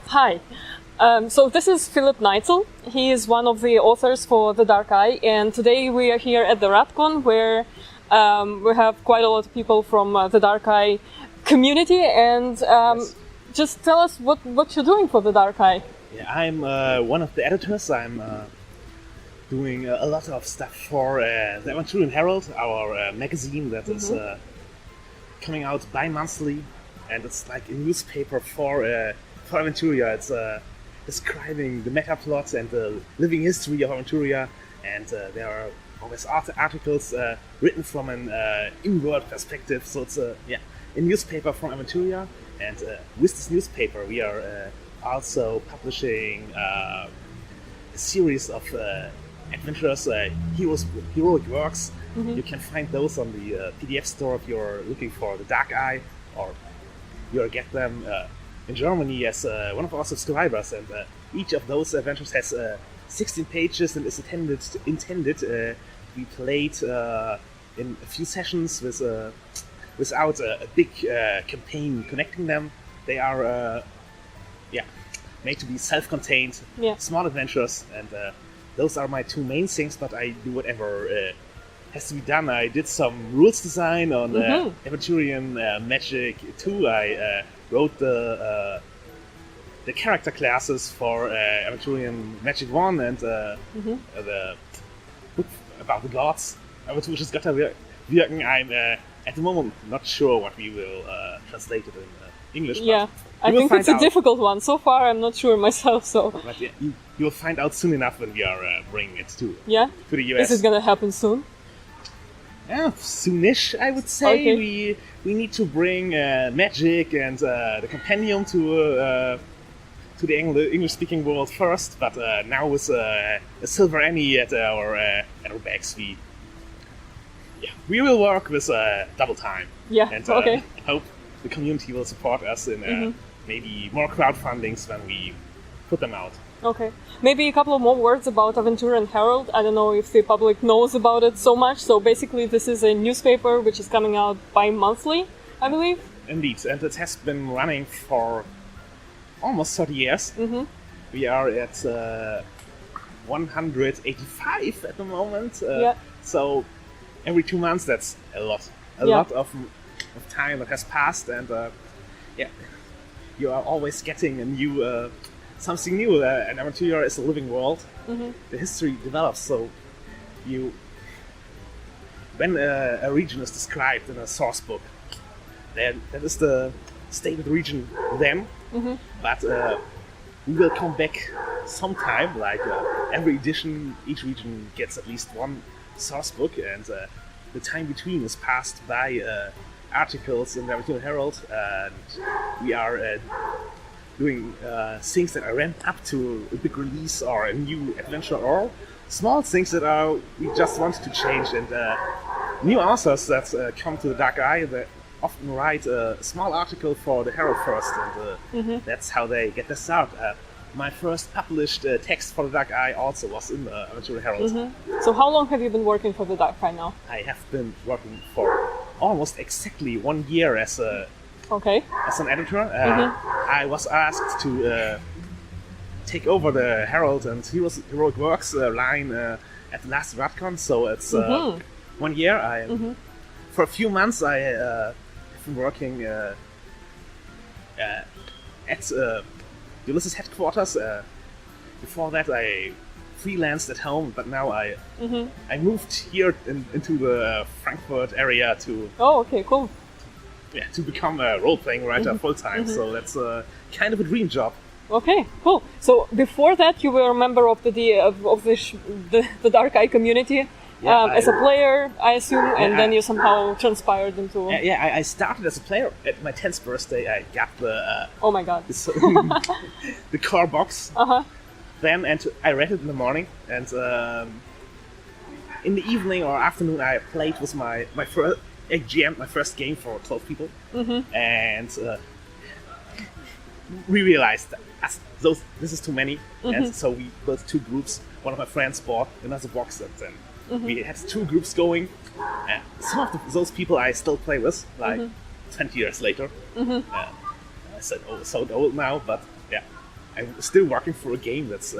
Hi. So this is Philipp Neitzel. He is one of the authors for The Dark Eye, and today we are here at the RadCon, where we have quite a lot of people from the Dark Eye community. And Yes. just tell us what you're doing for the Dark Eye. Yeah, I'm one of the editors. I'm doing a lot of stuff for the Aventurian Herald, our magazine that is coming out bi-monthly, and it's like a newspaper for Aventuria. It's describing the meta plot and the living history of Aventuria, and there are always articles written from an in-world perspective. So it's a newspaper from Aventuria, and with this newspaper we are also publishing a series of adventures, heroic works. You can find those on the PDF store if you're looking for The Dark Eye, or you'll get them in Germany as one of our subscribers. And each of those adventures has 16 pages and is intended to be played in a few sessions without a big campaign connecting them. They are made to be self-contained, small adventures, and those are my two main things, but I do whatever has to be done. I did some rules design on Aventurian Magic 2. I wrote the character classes for Aventurian Magic 1 and the book about the gods, Aventurisches Götterwirken. I'm at the moment not sure what we will translate it in English. Yeah, I think it's a difficult one. So far, I'm not sure myself. So, but you'll find out soon enough when we are bringing it to the US. Is it gonna happen soon? Yeah, soonish, I would say. Okay. We need to bring Magic and the Compendium to the English-speaking world first. But now with a Silver Annie at our backs, we will work with double time. Yeah. And okay. hope the community will support us in maybe more crowdfundings when we put them out. Okay. Maybe a couple of more words about Aventurian Herald. I don't know if the public knows about it so much. So basically this is a newspaper which is coming out bi-monthly, I believe. Indeed, and it has been running for almost 30 years. We are at 185 at the moment. So every 2 months, that's a lot. A lot of time that has passed, and you are always getting a new something new. And Aventuria is a living world. The history develops, so when a region is described in a source book, then that is the state of the region then. But we will come back sometime, like every edition, each region gets at least one source book, and the time between is passed by articles in the Aventurian Herald, and we are doing things that are ramped up to a big release or a new adventure, or small things that we just want to change. And new authors that come to the Dark Eye, they often write a small article for the Herald first, and that's how they get their start. My first published text for the Dark Eye also was in the Aventurian Herald. So how long have you been working for the Dark Eye now? I have been working for almost exactly 1 year as an editor. I was asked to take over the Herald and Heroic Works line at the last RadCon, so it's 1 year. For a few months I have been working at Ulysses headquarters. Before that I freelanced at home, but now I moved here into the Frankfurt area to to become a role-playing writer full-time. So that's kind of a dream job. Okay, cool. So before that, you were a member of the Dark Eye community as a player, I assume, and then you somehow transpired into. I started as a player. At my 10th birthday, I got the. Oh my god! The core box. Then, and I read it in the morning, and in the evening or afternoon, I played with my first GM, my first game for 12 people, and we realized that this is too many, and so we built two groups. One of my friends bought another box, and then we had two groups going. Some of those people I still play with, like 20 years later. I said, oh, so old now, but yeah. I'm still working for a game that's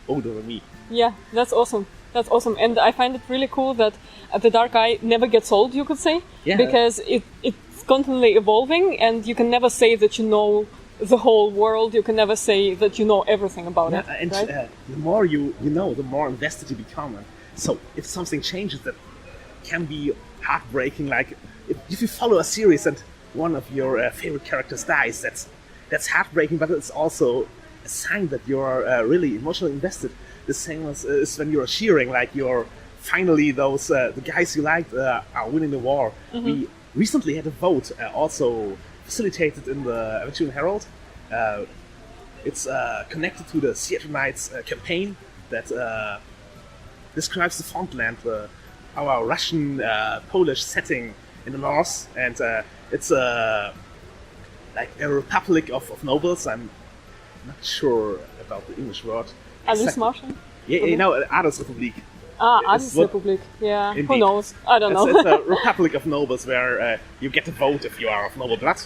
older than me. Yeah, that's awesome. That's awesome, and I find it really cool that the Dark Eye never gets old, you could say, because it's constantly evolving, and you can never say that you know the whole world. You can never say that you know everything about it. And right? The more you know, the more invested you become. And so if something changes, that can be heartbreaking. Like if you follow a series and one of your favorite characters dies, that's heartbreaking, but it's also a sign that you're really emotionally invested. The same as is when you're cheering, like you're finally those the guys you liked are winning the war. We recently had a vote, also facilitated in the Aventurian Herald. It's connected to the Seattle Knights campaign that describes the Frontland, our Russian Polish setting in the north, and it's like a republic of nobles. I'm not sure about the English word. Adelsmarschen? Yeah, you know, Adelsrepublik. Adelsrepublik. Yeah, Indeed. Who knows? I don't know. It's a republic of nobles where you get to vote if you are of noble blood.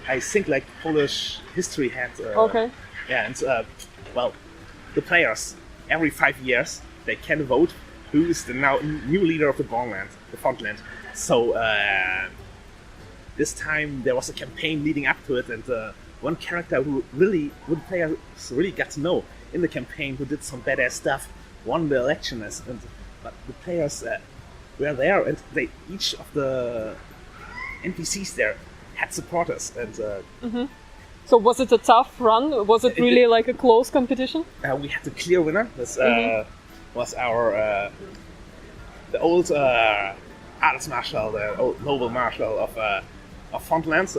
I think like Polish history had. Okay. Yeah, and well, the players every 5 years they can vote who is the now new leader of the Frontland. So this time there was a campaign leading up to it, and one character who players really got to know in the campaign, who did some badass stuff, won the election, but the players were there, and each of the NPCs there had supporters, and So was it a tough run? Was it really like a close competition? we had the clear winner. This was our the old Adelsmarschall, the old noble marshal of Frontlands.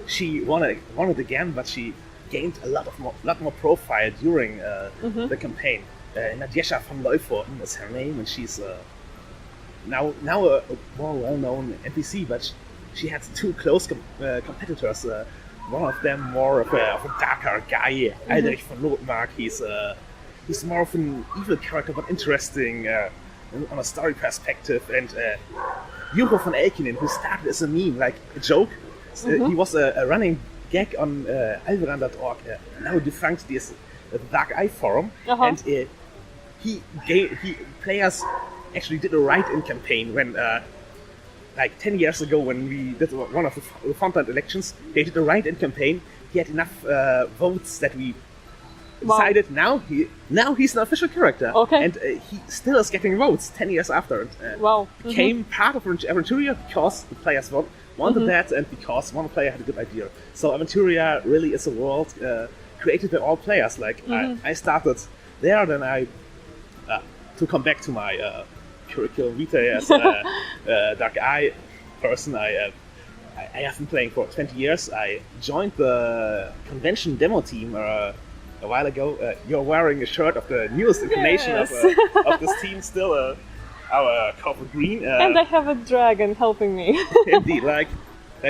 She won it again, but she gained a lot more profile during the campaign. Nadjesha von Leuforten is her name, and she's now a more well-known NPC. But she had two close competitors. One of them more of a darker guy, Aldrich von Notmark. He's more of an evil character, but interesting on a story perspective. And Juro von Elkinen, who started as a meme, like a joke. He was a running gag on Alveran.org, now defunct the Dark Eye forum, and players actually did a write-in campaign when, like 10 years ago, when we did one of the Frontland elections. They did a write-in campaign. He had enough votes that we decided now he's an official character, and he still is getting votes 10 years after. Became part of Aventuria because the players wanted that, and because one player had a good idea. So Aventuria really is a world created by all players. Like I started there, then to come back to my curriculum vitae as a Dark Eye person, I have been playing for 20 years. I joined the convention demo team a while ago. You're wearing a shirt of the newest incarnation of this team still. Our copper green. And I have a dragon helping me. Indeed, like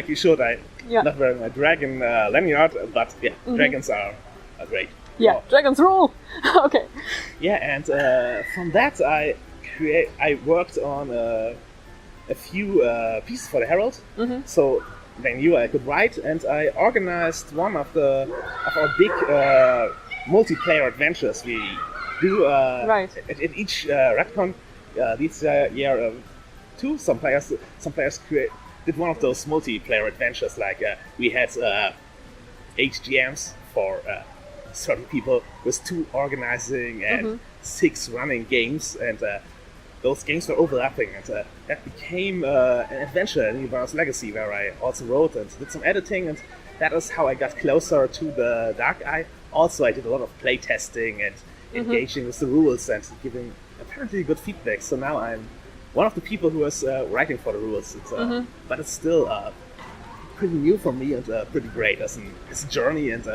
you should. I'm not wearing my dragon lanyard, but dragons are great. Yeah, dragons rule. Okay. Yeah, and from that I worked on a few pieces for the Herald. So they knew I could write, and I organized one of our big multiplayer adventures we do at each Redcon. This year, too, some players did one of those multiplayer adventures. Like we had 8 GMs for certain people, with 2 organizing and 6 running games, and those games were overlapping, and that became an adventure in Ibarra's Legacy, where I also wrote and did some editing, and that is how I got closer to the Dark Eye. Also, I did a lot of play testing and engaging with the rules and giving apparently good feedback. So now I'm one of the people who is writing for the rules. But it's still pretty new for me and pretty great as a journey. And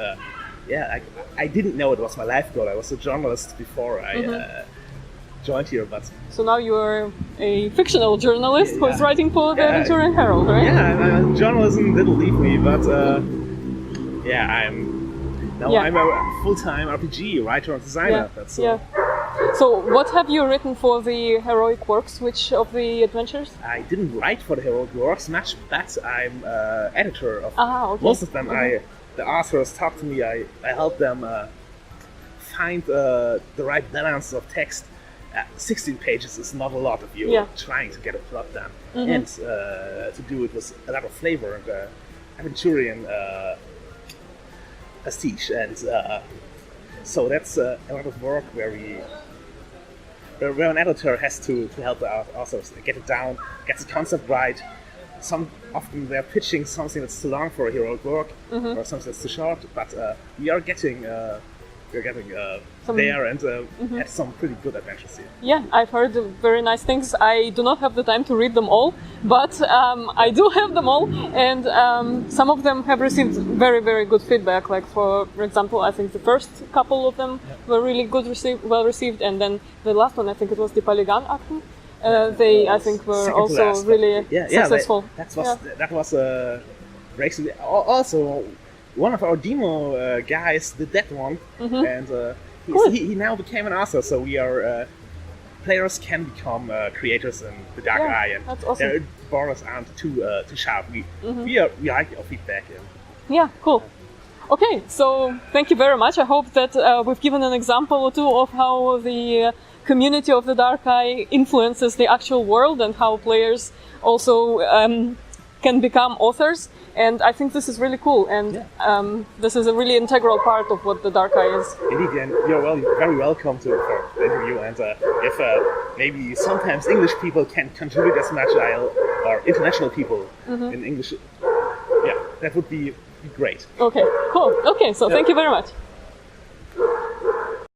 I didn't know it was my life goal. I was a journalist before I joined here. But so now you're a fictional journalist who is writing for the Aventurian Herald, right? Yeah, journalism didn't leave me, but I'm a full-time RPG writer and designer. So what have you written for the Heroic Works? Which of the adventures? I didn't write for the Heroic Works much, but I'm editor of most of them. The authors talk to me, I help them find the right balance of text, 16 pages is not a lot if you're trying to get a plot done. And to do it with a lot of flavor and Aventurian prestige. And so that's a lot of work where an editor has to help the authors get it down, get the concept right. Often they're pitching something that's too long for a heroic work, or something that's too short. But we are getting there and had some pretty good adventures here. Yeah, I've heard very nice things. I do not have the time to read them all, but I do have them all, and some of them have received very, very good feedback. Like for example, I think the first couple of them were really well received, and then the last one, I think it was the Polygon-Akten. They, I think, were also really successful. That was breakthrough. Also, one of our demo guys did that one, and he now became an author. So we are players can become creators in the Dark Eye, and their borders aren't too sharp. We like your feedback. Yeah, cool. Okay, so thank you very much. I hope that we've given an example or two of how the community of the Dark Eye influences the actual world and how players also can become authors. And I think this is really cool, and this is a really integral part of what the Dark Eye is. Indeed, and you're very welcome for the interview. And if maybe sometimes English people can contribute as much, or international people in English, that would be great. Okay, cool. Okay, so thank you very much.